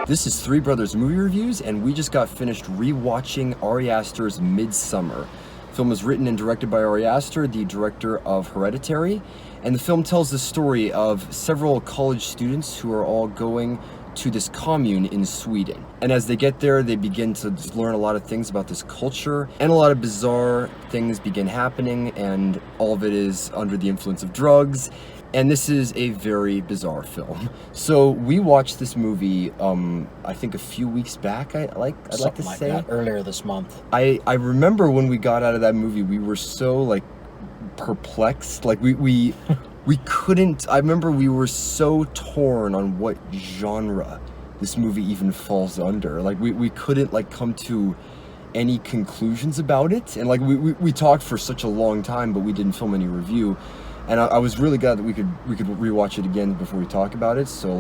This is Three Brothers Movie Reviews, and we just got finished rewatching Ari Aster's Midsommar. The film was written and directed by Ari Aster, the director of Hereditary, and the film tells the story of several college students who are all going to this commune in Sweden. And as they get there, they begin to learn a lot of things about this culture, and a lot of bizarre things begin happening, and all of it is under the influence of drugs. And this is a very bizarre film. So we watched this movie, I think a few weeks back. I'd like to say that, earlier this month. I remember when we got out of that movie, we were so perplexed. We couldn't. I remember we were so torn on what genre this movie even falls under. We couldn't come to any conclusions about it. And we talked for such a long time, but we didn't film any review. And I was really glad that we could rewatch it again before we talk about it. So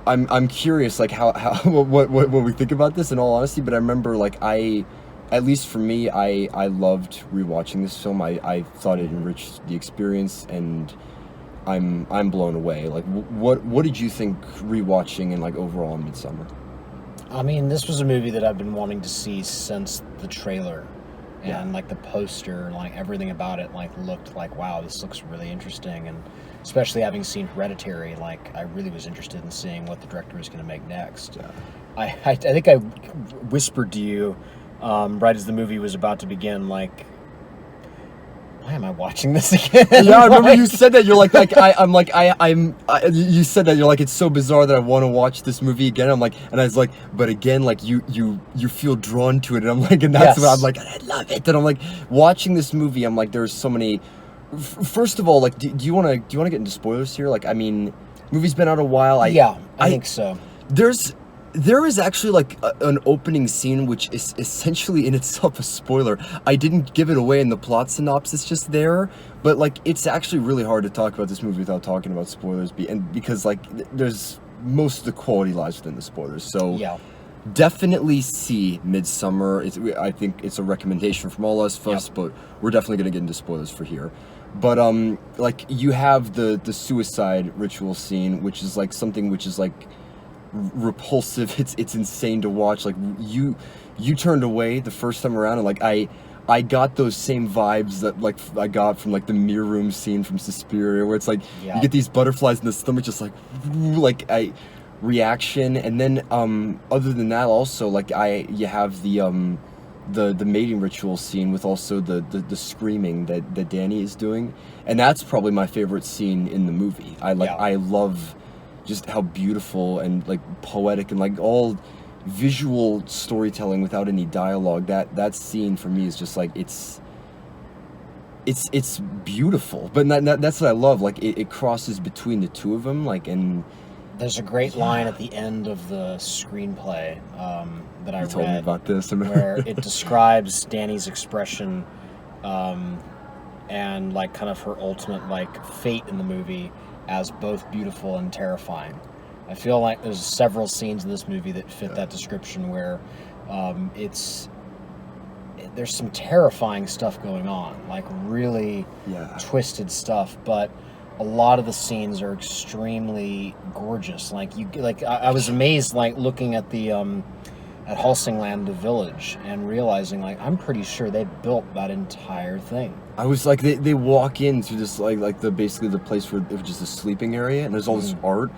I'm curious how what we think about this in all honesty. But I remember at least for me, I loved rewatching this film. I thought it enriched the experience, and I'm blown away. What did you think rewatching and overall in Midsommar? I mean, this was a movie that I've been wanting to see since the trailer. And the poster, everything about it, looked wow, this looks really interesting. And especially having seen Hereditary, I really was interested in seeing what the director was going to make next. Yeah. I think I whispered to you right as the movie was about to begin, why am I watching this again? Yeah, I remember you said that. You're you said that. You're it's so bizarre that I want to watch this movie again. And I was but again, you feel drawn to it. And and that's what I'm I love it. And I'm watching this movie. I'm there's so many. First of all, do you want to get into spoilers here? I mean, movie's been out a while. I think so. There is actually an opening scene which is essentially in itself a spoiler. I didn't give it away in the plot synopsis just there, but it's actually really hard to talk about this movie without talking about spoilers, because there's most of the quality lies within the spoilers. So definitely see Midsommar. I think it's a recommendation from all of us, but we're definitely gonna get into spoilers for here. But you have the suicide ritual scene, which is something which is repulsive. It's insane to watch. You turned away the first time around, and I got those same vibes that I got from the mirror room scene from Suspiria, where it's you get these butterflies in the stomach, just reaction. And then other than that, also you have the mating ritual scene with also the screaming that Danny is doing, and that's probably my favorite scene in the movie. I love just how beautiful and poetic and all visual storytelling without any dialogue. That scene for me is just it's beautiful. But that's what I love. It crosses between the two of them. And there's a great line at the end of the screenplay that I read. Told me about this. Where it describes Danny's expression and kind of her ultimate fate in the movie as both beautiful and terrifying. I feel there's several scenes in this movie that fit that description, where there's some terrifying stuff going on, really twisted stuff, but a lot of the scenes are extremely gorgeous. I was amazed looking at the at Hälsingland, the village, and realizing I'm pretty sure they built that entire thing. I was they walk in through this basically the place where it was just a sleeping area, and there's all this art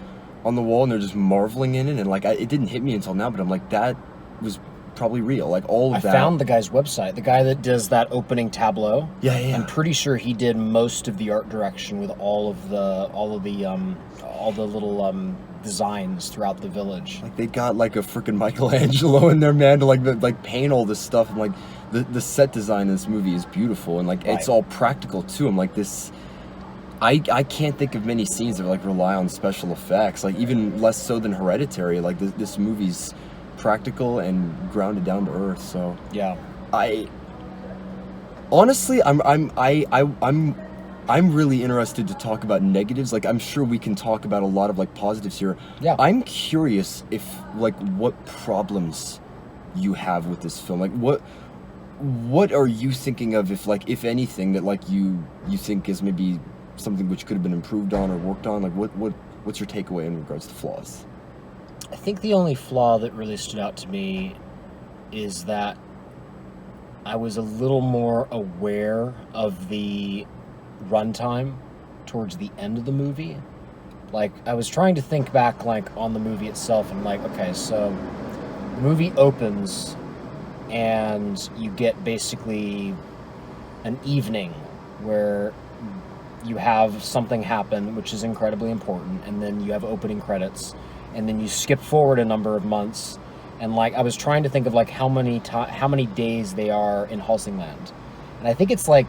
on the wall, and they're just marveling in it, and it didn't hit me until now, but I'm that was probably real. All of that. I found the guy's website, the guy that does that opening tableau. Yeah. I'm pretty sure he did most of the art direction with all of the little designs throughout the village. They got a freaking Michelangelo in there, man, to paint all this stuff. And the set design in this movie is beautiful, and it's all practical too. I'm this. I can't think of many scenes that rely on special effects, even less so than Hereditary. This movie's practical and grounded down to earth. So I honestly, I'm really interested to talk about negatives. I'm sure we can talk about a lot of positives here. Yeah. I'm curious if what problems you have with this film. What are you thinking of, if anything, that you think is maybe something which could have been improved on or worked on? What's your takeaway in regards to flaws? think the only flaw that really stood out to me is that I was a little more aware of the runtime towards the end of the movie. Like, I was trying to think back, like, on the movie itself, and like, okay, so the movie opens, and you get basically an evening where you have something happen, which is incredibly important, and then you have opening credits, and then you skip forward a number of months, and like, I was trying to think of like how many days they are in Helsingland, and I think it's like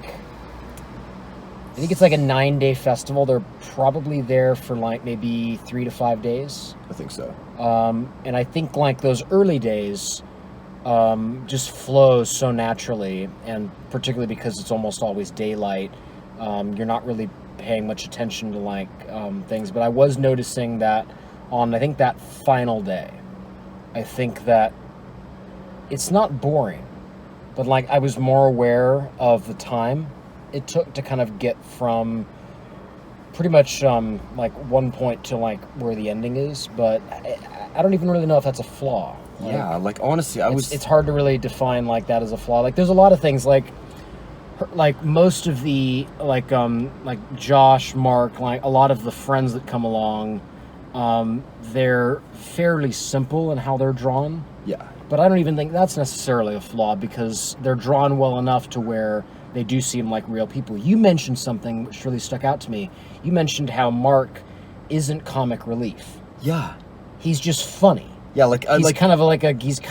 a 9-day festival. They're probably there for like maybe 3 to 5 days. I think so. And I think like those early days just flow so naturally, and particularly because it's almost always daylight, you're not really paying much attention to like things. But I was noticing that on, I think, that final day, I think that it's not boring, but like I was more aware of the time it took to kind of get from pretty much like one point to like where the ending is. But I don't even really know if that's a flaw. Like, yeah, like honestly, it's hard to really define like that as a flaw. Like, there's a lot of things like most of the like Josh, Mark, like a lot of the friends that come along, they're fairly simple in how they're drawn. Yeah. But I don't even think that's necessarily a flaw, because they're drawn well enough to where they do seem like real people. You mentioned something which really stuck out to me. You mentioned how Mark isn't comic relief. Yeah. He's just funny. Yeah, like He's kind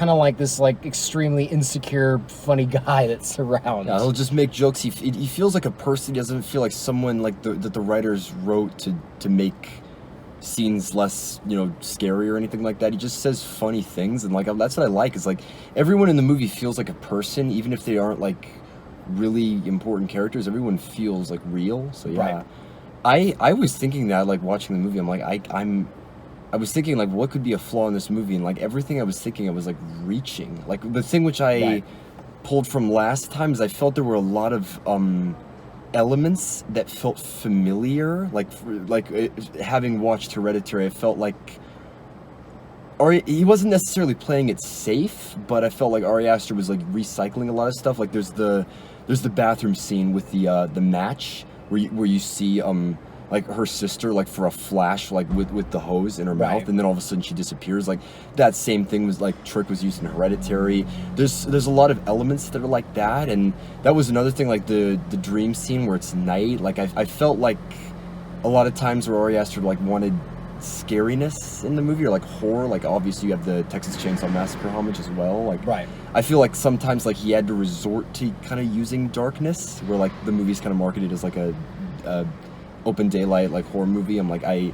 of like this like extremely insecure, funny guy that's around. Yeah, he'll just make jokes. He feels like a person. He doesn't feel like someone like that the writers wrote to make scenes less, scary or anything like that. He just says funny things, and like that's what I like. Is like everyone in the movie feels like a person, even if they aren't like really important characters. Everyone feels like real. So yeah, right. I was thinking that, like, watching the movie, I'm like I was thinking like what could be a flaw in this movie, and like everything I was thinking I was like reaching. Like the thing which I pulled from last time is I felt there were a lot of elements that felt familiar. Having watched Hereditary, I felt like he wasn't necessarily playing it safe, but I felt like Ari Aster was like recycling a lot of stuff. Like there's the bathroom scene with the match where you see like her sister, like for a flash, like with the hose in her mouth, and then all of a sudden she disappears. Like that same thing was like trick was used in Hereditary. There's a lot of elements that are like that, and that was another thing. Like the dream scene where it's night. Like I felt like a lot of times where Ari Aster like wanted scariness in the movie, or like horror. Like obviously you have the Texas Chainsaw Massacre homage as well. Like I feel like sometimes like he had to resort to kind of using darkness, where like the movie's kind of marketed as like a open daylight like horror movie. I'm like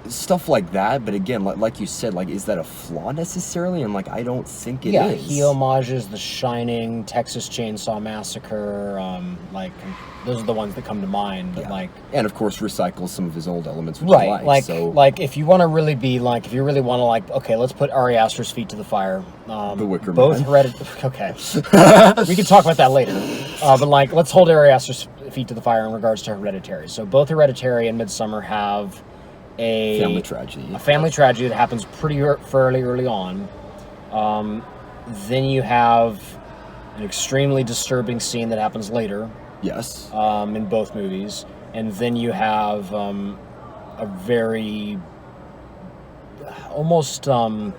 stuff like that. But again, like you said, like is that a flaw necessarily? And like I don't think it is. Yeah, he homages The Shining, Texas Chainsaw Massacre. Like those are the ones that come to mind. But like, and of course recycles some of his old elements, which I like. Like if you want to really be like, if you really want to like, okay, let's put Ari Aster's feet to the fire. The Wicker both Man. Okay, we can talk about that later. But like, let's hold Ari Aster's feet to the fire in regards to Hereditary. So both Hereditary and Midsommar have a family tragedy that happens fairly early on. Then you have an extremely disturbing scene that happens later. Yes. In both movies, and then you have a very almost I'm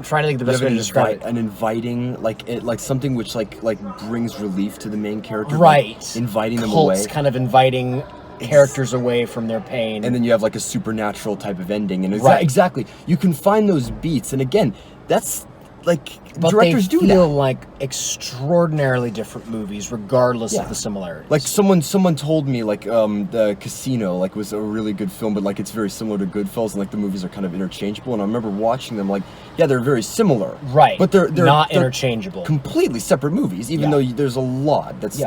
trying to think of the best way to describe it. An inviting, like something which like brings relief to the main character. Right. Like inviting them Cults away. Kind of inviting characters away from their pain. And then you have like a supernatural type of ending. And exactly. You can find those beats. And again, that's like, but directors do that. They feel like extraordinarily different movies, regardless of the similarities. Like someone told me like the Casino like was a really good film, but like it's very similar to Goodfellas, and like the movies are kind of interchangeable. And I remember watching them, like they're very similar, right? But they're not interchangeable. Completely separate movies, even though there's a lot that's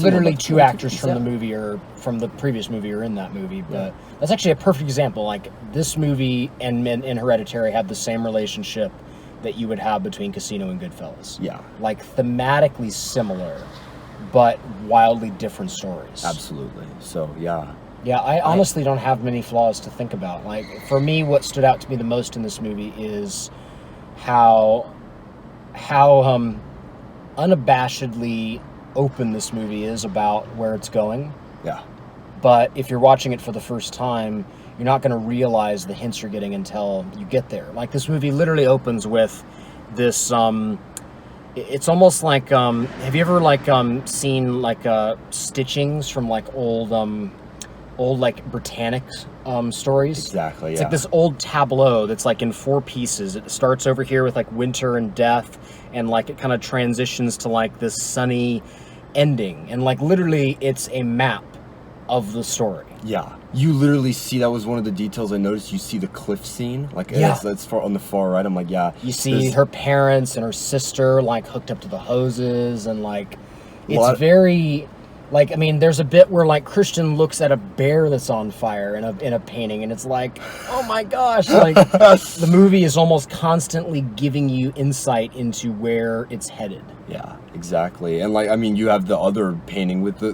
literally two actors from the movie or from the previous movie are in that movie. But that's actually a perfect example. Like this movie and Hereditary have the same relationship that you would have between Casino and Goodfellas. Yeah. Like thematically similar, but wildly different stories. Absolutely. So, yeah. Yeah, I honestly don't have many flaws to think about. Like, for me, what stood out to me the most in this movie is how unabashedly open this movie is about where it's going. Yeah. But if you're watching it for the first time, you're not going to realize the hints you're getting until you get there. Like, this movie literally opens with this, it's almost like, have you ever, like, seen, like, stitchings from, like, old, like, Britannic, stories? Exactly, It's yeah. like this old tableau that's, like, in 4 pieces. It starts over here with, like, winter and death, and, like, it kind of transitions to, like, this sunny ending. And, like, literally, it's a map of the story. Yeah, you literally see, that was one of the details I noticed. You see the cliff scene, like that's far on the far right. I'm like, yeah. You see her parents and her sister like hooked up to the hoses, and like it's very like, I mean, there's a bit where like Christian looks at a bear that's on fire in a painting, and it's like, oh my gosh, like the movie is almost constantly giving you insight into where it's headed. Yeah, exactly. And like, I mean, you have the other painting with the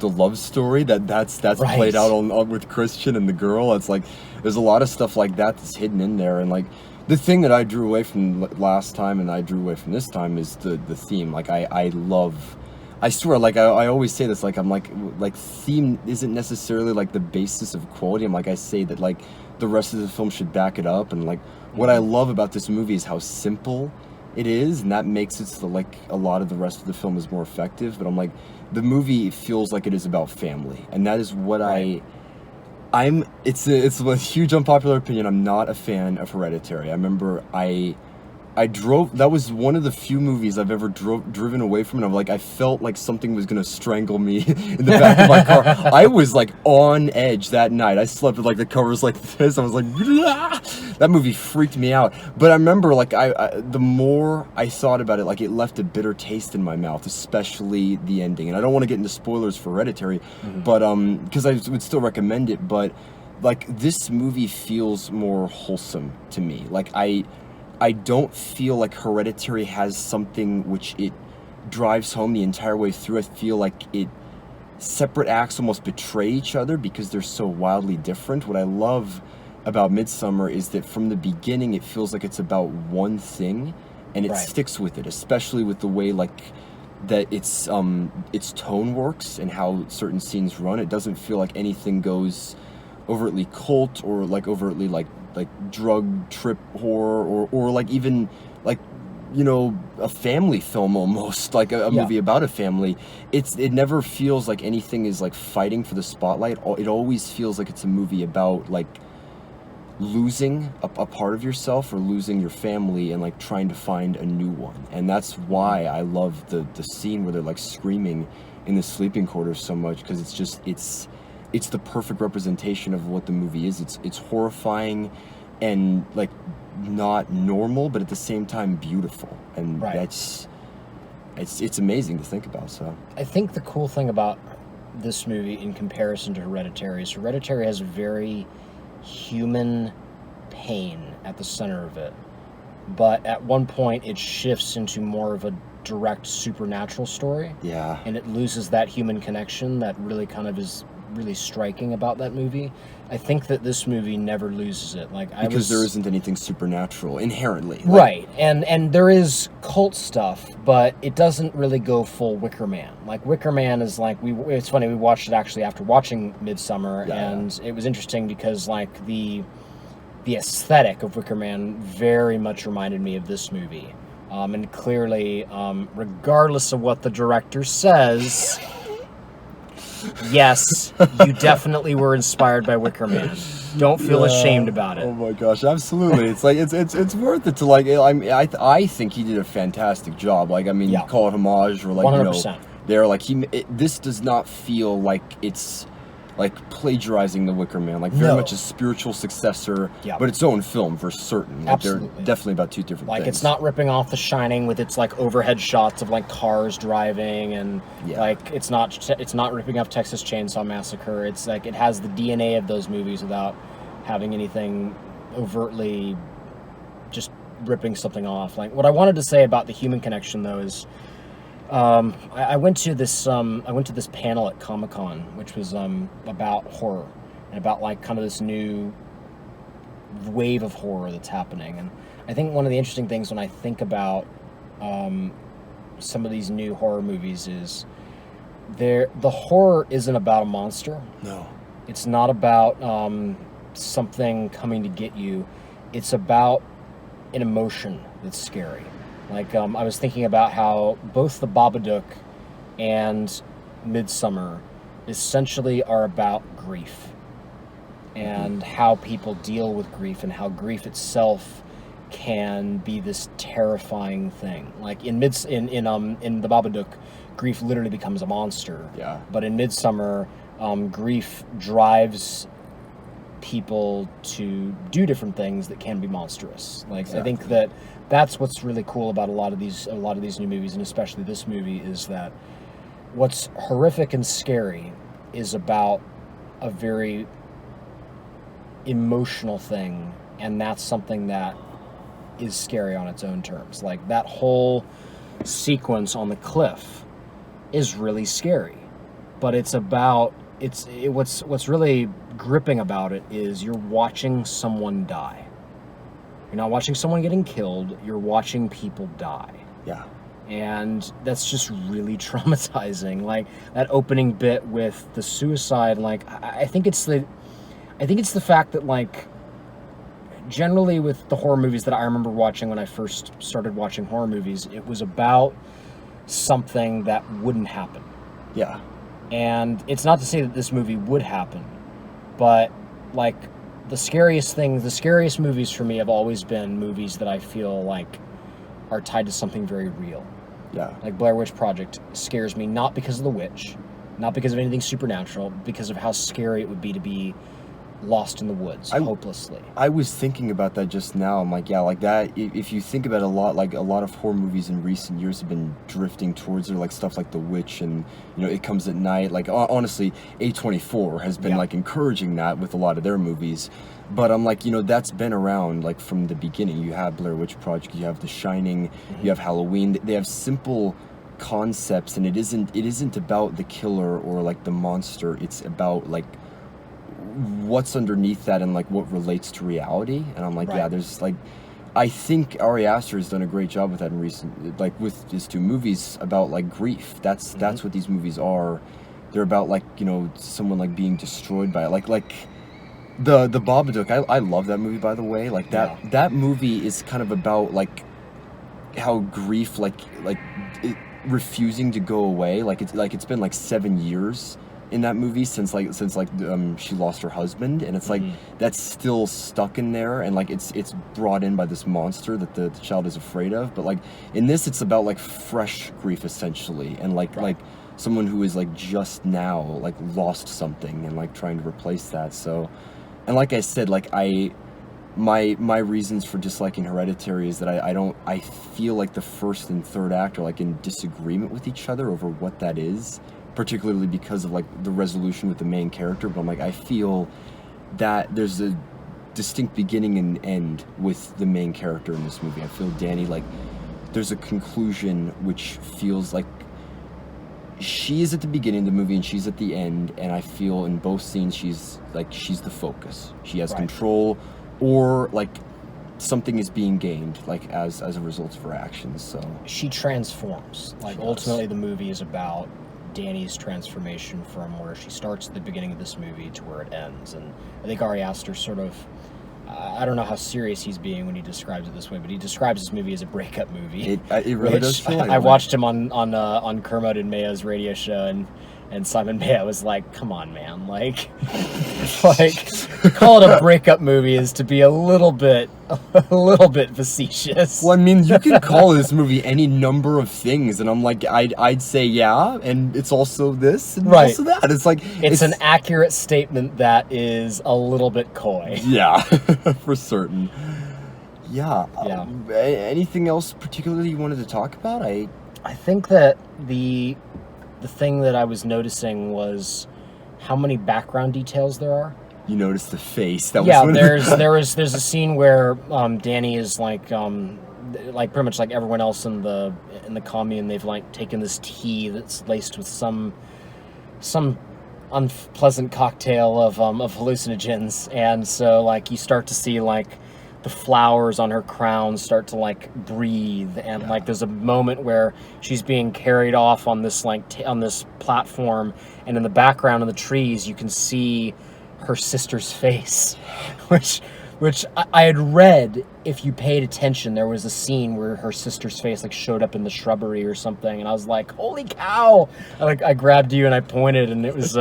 love story that's Right. played out on with Christian and the girl. It's like there's a lot of stuff like that that's hidden in there. And like the thing that I drew away from last time and I drew away from this time is the theme. Like I love, I swear, like I always say this, like I'm like theme isn't necessarily like the basis of quality. I'm like, I say that like the rest of the film should back it up. And like what I love about this movie is how simple it is, and that makes it so like a lot of the rest of the film is more effective. But I'm like, the movie feels like it is about family, and that is what it's a huge unpopular opinion. I'm not a fan of Hereditary. I remember I drove, that was one of the few movies I've ever driven away from, and I'm like, I felt like something was gonna strangle me in the back of my car. I was like on edge that night. I slept with like the covers like this. I was like, "Ah!" That movie freaked me out. But I remember like the more I thought about it, like it left a bitter taste in my mouth, especially the ending. And I don't want to get into spoilers for Hereditary, but because I would still recommend it. But like this movie feels more wholesome to me. Like I don't feel like Hereditary has something which it drives home the entire way through. I feel like separate acts almost betray each other because they're so wildly different. What I love about Midsommar is that from the beginning it feels like it's about one thing, and it sticks with it, especially with the way like that its tone works and how certain scenes run. It doesn't feel like anything goes overtly cult or like overtly like drug trip horror or like even like, you know, a family film almost, like a movie about a family. It never feels like anything is like fighting for the spotlight. It always feels like it's a movie about like losing a part of yourself or losing your family and like trying to find a new one. And that's why I love the scene where they're like screaming in the sleeping quarters so much, because it's just it's the perfect representation of what the movie is. It's horrifying and like not normal, but at the same time beautiful, and it's amazing to think about. So I think the cool thing about this movie in comparison to Hereditary is Hereditary has very human pain at the center of it, but at one point it shifts into more of a direct supernatural story. Yeah. And it loses that human connection that really kind of is really striking about that movie. I think that this movie never loses it. Because there isn't anything supernatural inherently. Right. And there is cult stuff, but it doesn't really go full Wicker Man. Like Wicker Man is like, it's funny, we watched it actually after watching Midsommar, and it was interesting because like the aesthetic of Wicker Man very much reminded me of this movie. And clearly, regardless of what the director says, yes, you definitely were inspired by Wicker Man. Don't feel ashamed about it. Oh my gosh, absolutely! It's like it's worth it to like. I think he did a fantastic job. Like, I mean, you call it homage or like 100%. They're like this does not feel like it's like plagiarizing the Wicker Man, like very much a spiritual successor, but its own film for certain. Like, Absolutely. They're definitely about two different things. Like, it's not ripping off The Shining with its like overhead shots of like cars driving, and like it's not ripping off Texas Chainsaw Massacre. It's like it has the DNA of those movies without having anything overtly just ripping something off. Like, what I wanted to say about the human connection though is I went to this panel at Comic-Con, which was about horror and about like kind of this new wave of horror that's happening. And I think one of the interesting things when I think about some of these new horror movies is the horror isn't about a monster. No. It's not about something coming to get you. It's about an emotion that's scary. Like, I was thinking about how both The Babadook and Midsommar essentially are about grief and how people deal with grief and how grief itself can be this terrifying thing. Like in The Babadook, grief literally becomes a monster. Yeah. But in Midsommar, grief drives people to do different things that can be monstrous. Like Exactly. I think that's what's really cool about a lot of these new movies, and especially this movie, is that what's horrific and scary is about a very emotional thing, and that's something that is scary on its own terms. Like that whole sequence on the cliff is really scary, but what's really gripping about it is you're watching someone die. You're not watching someone getting killed, you're watching people die. Yeah. And that's just really traumatizing. Like that opening bit with the suicide, like I think it's the fact that, like, generally with the horror movies that I remember watching when I first started watching horror movies, it was about something that wouldn't happen. Yeah. And it's not to say that this movie would happen, but like the scariest movies for me have always been movies that I feel like are tied to something very real. Yeah. Like Blair Witch Project scares me not because of the witch, not because of anything supernatural, but because of how scary it would be to be lost in the woods, hopelessly. I was thinking about that just now. I'm like, yeah, like that. If you think about it a lot, like a lot of horror movies in recent years have been drifting towards it, like stuff like The Witch and, It Comes at Night. Like honestly, A24 has been like encouraging that with a lot of their movies. But I'm like, that's been around like from the beginning. You have Blair Witch Project, you have The Shining, you have Halloween. They have simple concepts, and it isn't about the killer or like the monster. It's about like what's underneath that and like what relates to reality. And I'm like, yeah, there's like, I think Ari Aster has done a great job with that in recent, like with his two movies about like grief. That's what these movies are. They're about like, someone like being destroyed by it. Like the Babadook. I love that movie, by the way. Like that movie is kind of about like how grief like it, refusing to go away. Like it's been like 7 years in that movie since she lost her husband, and it's like that's still stuck in there, and like it's brought in by this monster that the child is afraid of. But like in this, it's about like fresh grief essentially, and like someone who is like just now like lost something and like trying to replace that. So, and like I said, like my reasons for disliking Hereditary is that I feel like the first and third act are like in disagreement with each other over what that is, particularly because of like the resolution with the main character. But I'm like, I feel that there's a distinct beginning and end with the main character in this movie. I feel Danny, like there's a conclusion which feels like she is at the beginning of the movie and she's at the end, and I feel in both scenes she's the focus. She has control, or like something is being gained like as a result of her actions. So she transforms. Like ultimately the movie is about Danny's transformation from where she starts at the beginning of this movie to where it ends. And I think Ari Aster sort of, I don't know how serious he's being when he describes it this way, but he describes this movie as a breakup movie. It really does feel like I watched him on Kermode and Mayo's radio show, and Simon Mayo was like, come on, man, like call it a breakup movie is to be a little bit facetious. Well, I mean, you can call this movie any number of things, and I'm like, I'd say yeah, and it's also this and also that. It's like it's an accurate statement that is a little bit coy. Yeah, for certain. Yeah. Anything else particularly you wanted to talk about? I think that the thing that I was noticing was how many background details there are. You noticed the face. There's a scene where Danny is like like pretty much like everyone else in the commune, they've like taken this tea that's laced with some unpleasant cocktail of hallucinogens, and so like you start to see like the flowers on her crown start to like breathe, and like there's a moment where she's being carried off on this like on this platform, and in the background of the trees you can see her sister's face, which I had read, if you paid attention, there was a scene where her sister's face like showed up in the shrubbery or something, and I was like, holy cow. I grabbed you and I pointed, and it was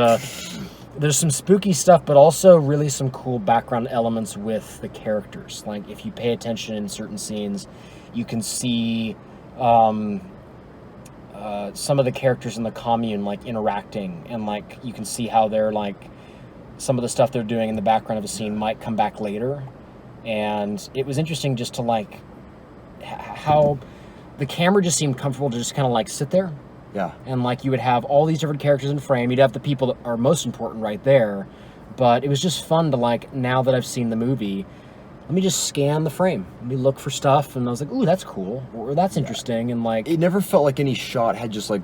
there's some spooky stuff, but also really some cool background elements with the characters. Like if you pay attention in certain scenes, you can see some of the characters in the commune like interacting, and like you can see how they're like, some of the stuff they're doing in the background of a scene might come back later. And it was interesting just to like how the camera just seemed comfortable to just kind of like sit there. Yeah. And like you would have all these different characters in frame. You'd have the people that are most important right there. But it was just fun to like, now that I've seen the movie, let me just scan the frame. Let me look for stuff, and I was like, ooh, that's cool, or that's interesting, and like... It never felt like any shot had just like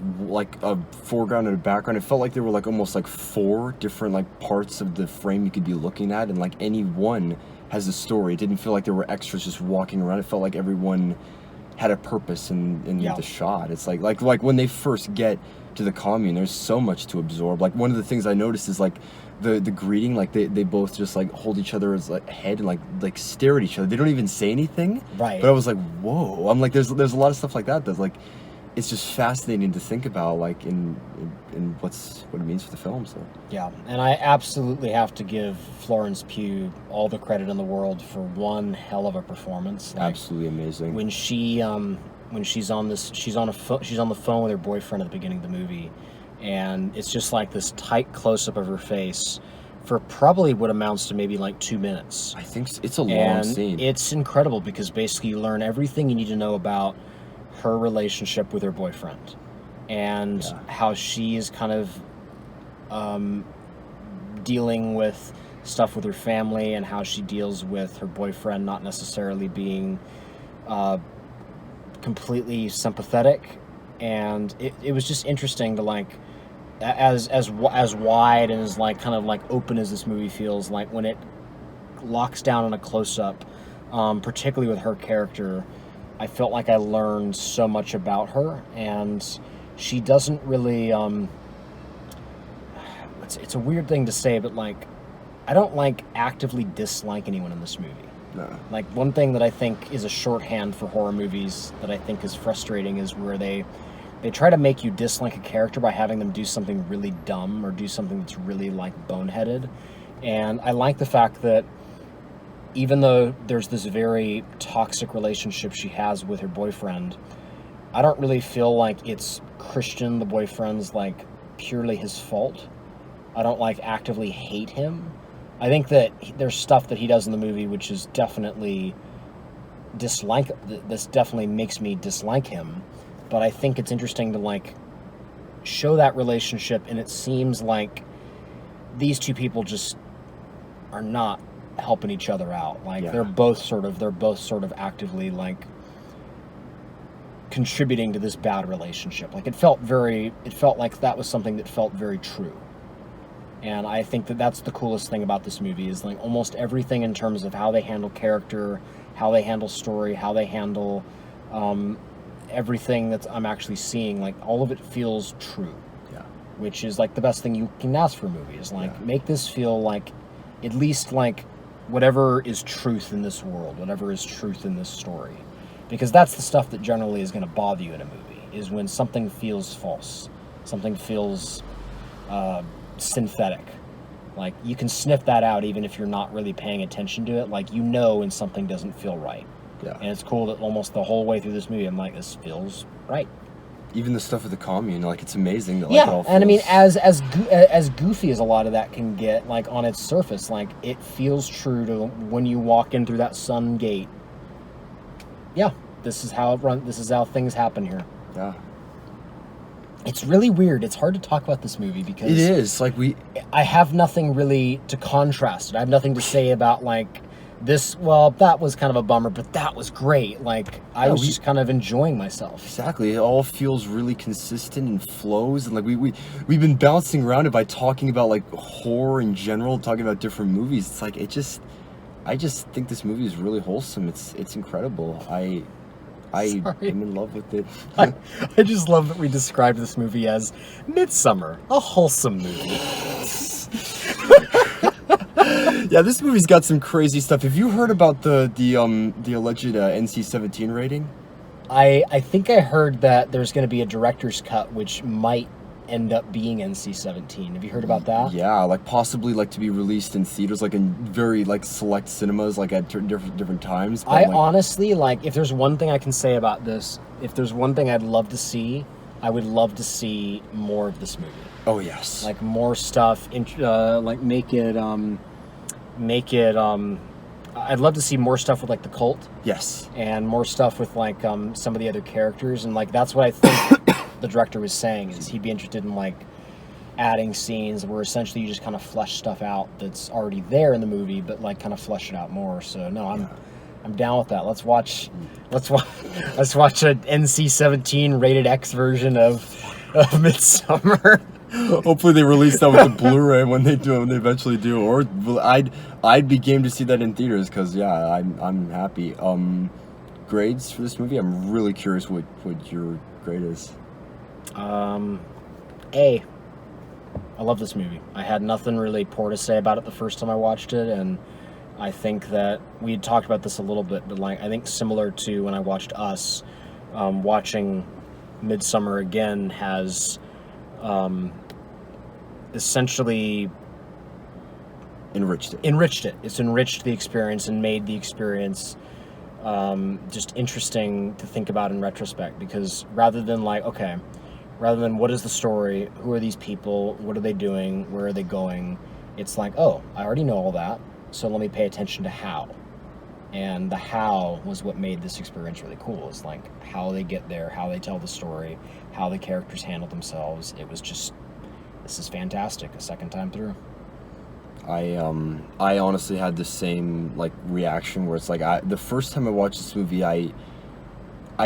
a foreground and a background. It felt like there were like almost like 4 different like parts of the frame you could be looking at, and like any one has a story. It didn't feel like there were extras just walking around. It felt like everyone had a purpose in the shot. It's like when they first get to the commune, there's so much to absorb. Like one of the things I noticed is like the greeting, like they both just like hold each other's like head and like stare at each other. They don't even say anything. Right. But I was like, whoa. I'm like, there's a lot of stuff like that that's like, it's just fascinating to think about, like in what it means for the film. So yeah, and I absolutely have to give Florence Pugh all the credit in the world for one hell of a performance. Like, absolutely amazing. When she's on the phone with her boyfriend at the beginning of the movie, and it's just like this tight close-up of her face for probably what amounts to maybe like 2 minutes. I think it's a long scene. It's incredible because basically you learn everything you need to know about her relationship with her boyfriend, and how she is kind of dealing with stuff with her family, and how she deals with her boyfriend not necessarily being completely sympathetic. And it was just interesting to like, as wide and as like kind of like open as this movie feels, like when it locks down on a close-up, particularly with her character, I felt like I learned so much about her. And she doesn't really it's a weird thing to say, but like I don't like actively dislike anyone in this movie. No. Like one thing that I think is a shorthand for horror movies that I think is frustrating is where they try to make you dislike a character by having them do something really dumb or do something that's really like boneheaded. And I like the fact that even though there's this very toxic relationship she has with her boyfriend, I don't really feel like it's Christian, the boyfriend's like purely his fault. I don't like actively hate him. I think that there's stuff that he does in the movie which is definitely this definitely makes me dislike him. But I think it's interesting to like show that relationship, and it seems like these two people just are not helping each other out. Like they're both sort of actively like contributing to this bad relationship. Like it felt like that was something that felt very true. And I think that that's the coolest thing about this movie is like almost everything in terms of how they handle character, how they handle story, how they handle everything that I'm actually seeing, like all of it feels true. Yeah. Which is like the best thing you can ask for a movie is like make this feel like at least like whatever is truth in this world, whatever is truth in this story. Because that's the stuff that generally is going to bother you in a movie, is when something feels false, something feels synthetic. Like you can sniff that out even if you're not really paying attention to it. Like you know when something doesn't feel right. Yeah. And it's cool that almost the whole way through this movie I'm like, this feels right. Even the stuff with the commune, like it's amazing that like it all feels... and I mean as goofy as a lot of that can get, like on its surface, like it feels true to when you walk in through that sun gate. Yeah, this is how it runs. This is how things happen here. Yeah. It's really weird. It's hard to talk about this movie because... It is. Like I have nothing really to contrast it. I have nothing to say about, like, that was kind of a bummer, but that was great. Like, I was just kind of enjoying myself. Exactly. It all feels really consistent and flows, and like we've been bouncing around it by talking about like horror in general, talking about different movies. It's like I just think this movie is really wholesome. It's incredible. I am in love with it. I just love that we described this movie as Midsommar, a wholesome movie. Yeah, this movie's got some crazy stuff. Have you heard about the alleged NC-17 rating? I think I heard that there's going to be a director's cut, which might end up being NC-17. Have you heard about that? Yeah, like possibly like to be released in theaters, like in very like select cinemas, like at different times. But, honestly, like, if there's one thing I can say about this, if there's one thing I'd love to see, I would love to see more of this movie. Oh yes, like more stuff. Like make it. I'd love to see more stuff with like the cult. Yes, and more stuff with like some of the other characters, and like that's what I think the director was saying is he'd be interested in like adding scenes where essentially you just kind of flesh stuff out that's already there in the movie, but like kind of flesh it out more. So no, I'm down with that. Let's watch a NC-17 rated X version of Midsommar. Hopefully they release that with the Blu-ray when they eventually do. Or I'd be game to see that in theaters because yeah, I'm happy. Grades for this movie? I'm really curious what your grade is. A. I love this movie. I had nothing really poor to say about it the first time I watched it, and I think that we had talked about this a little bit, but like I think similar to when I watched Us, watching Midsommar again has essentially enriched it. It's enriched the experience and made the experience just interesting to think about in retrospect, because rather than what is the story, who are these people, what are they doing, where are they going, it's like, oh, I already know all that, so let me pay attention to how. And the how was what made this experience really cool. It's like how they get there, how they tell the story, how the characters handle themselves. It was just, this is fantastic a second time through. I honestly had the same like reaction where it's like the first time I watched this movie I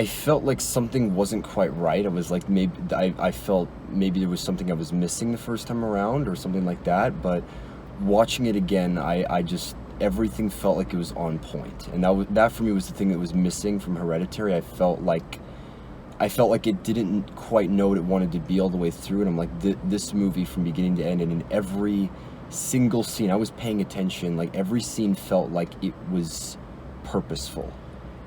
felt like something wasn't quite right. I was like I felt maybe there was something I was missing the first time around or something like that, but watching it again I just everything felt like it was on point, and that for me was the thing that was missing from Hereditary. I felt like it didn't quite know what it wanted to be all the way through, and I'm like this movie from beginning to end, and in every single scene I was paying attention. Like every scene felt like it was purposeful,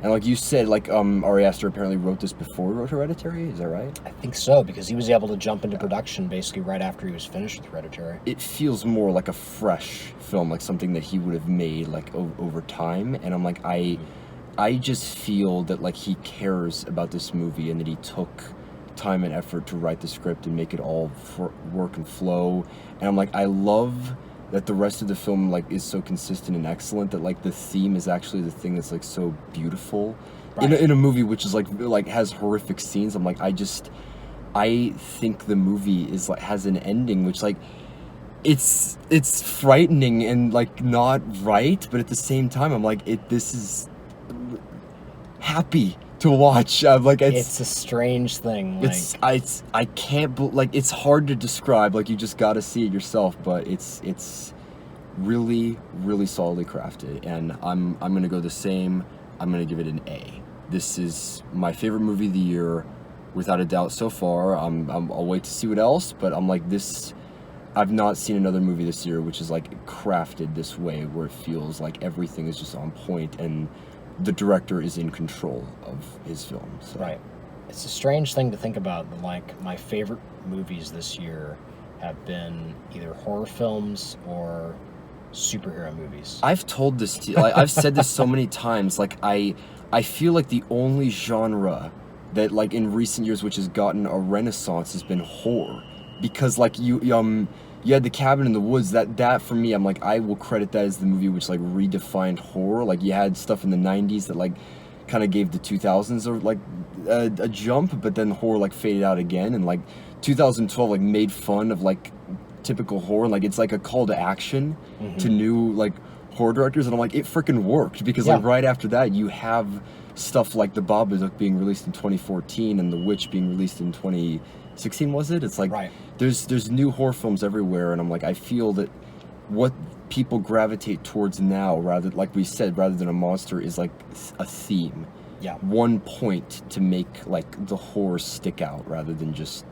and like you said, like Ari Aster apparently wrote this before he wrote Hereditary. Is that right? I think so, because he was able to jump into production basically right after he was finished with Hereditary. It feels more like a fresh film, like something that he would have made like over time, and I'm like I just feel that like he cares about this movie and that he took time and effort to write the script and make it all work and flow. And I'm like, I love that the rest of the film like is so consistent and excellent, that like the theme is actually the thing that's like so beautiful. Right. In a movie which is like has horrific scenes. I'm like, I think the movie is like has an ending which like it's frightening and like not right, but at the same time I'm like this is happy to watch. Like it's a strange thing. Like, I can't like it's hard to describe. Like you just got to see it yourself. But it's really really solidly crafted, and I'm gonna go the same. I'm gonna give it an A. This is my favorite movie of the year, without a doubt so far. I'll wait to see what else, but I'm like this. I've not seen another movie this year which is like crafted this way, where it feels like everything is just on point and the director is in control of his film. So. Right. It's a strange thing to think about, but like my favorite movies this year have been either horror films or superhero movies. I've told this to you, like, I've said this so many times, like I feel like the only genre that like in recent years which has gotten a renaissance has been horror, because like you had The Cabin in the Woods. That for me, I'm like, I will credit that as the movie which like redefined horror. Like you had stuff in the 90s that like kind of gave the 2000s or like a jump, but then horror like faded out again, and like 2012 like made fun of like typical horror. Like it's like a call to action to new like horror directors, and I'm like, it freaking worked, because Yeah. like right after that you have stuff like The Babadook being released in 2014 and The Witch being released in 2016, was it? It's like Right. there's new horror films everywhere, and I'm like, I feel that what people gravitate towards now, rather, like we said, rather than a monster, is like a theme. Yeah. One point to make like the horror stick out, rather than just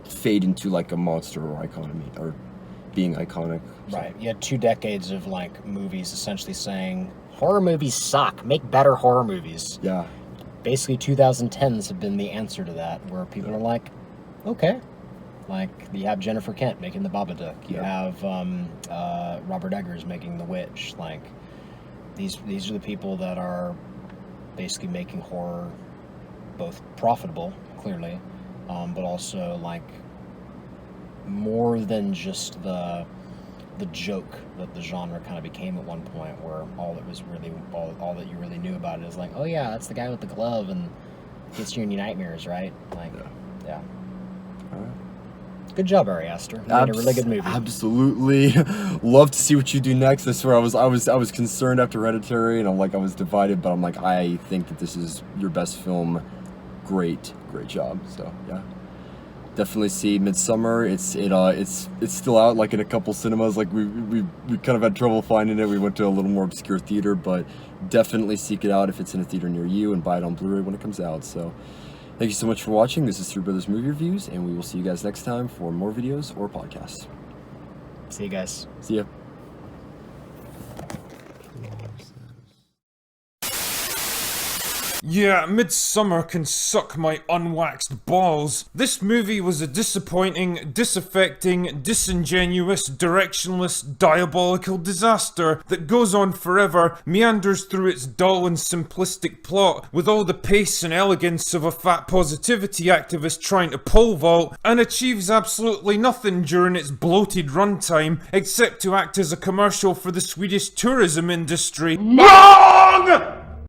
fade into like a monster or economy or being iconic. So, Right. You had 2 decades of like movies essentially saying horror movies suck. Make better horror movies. yeah. Basically, 2010s have been the answer to that, where people are like, okay. Like, you have Jennifer Kent making The Babadook. You Yeah. have Robert Eggers making The Witch. Like, these are the people that are basically making horror both profitable, clearly, but also, like, more than just the joke that the genre kind of became at one point, where all that you really knew about it is like, oh yeah, that's the guy with the glove and gets you in your nightmares, right? Like, yeah. All right. Good job, Ari Aster. You made a really good movie. Absolutely. Love to see what you do next. I swear I was concerned after Hereditary, and I was divided, but I'm like, I think that this is your best film. Great job. So yeah. Definitely see Midsommar. It's still out like in a couple cinemas. Like we kind of had trouble finding it. We went to a little more obscure theater, but definitely seek it out if it's in a theater near you, and buy it on Blu-ray when it comes out. So thank you so much for watching. This is Three Brothers Movie Reviews, and we will see you guys next time for more videos or podcasts. See you guys. See ya. Yeah, Midsommar can suck my unwaxed balls. This movie was a disappointing, disaffecting, disingenuous, directionless, diabolical disaster that goes on forever, meanders through its dull and simplistic plot with all the pace and elegance of a fat positivity activist trying to pole vault, and achieves absolutely nothing during its bloated runtime except to act as a commercial for the Swedish tourism industry. WRONG!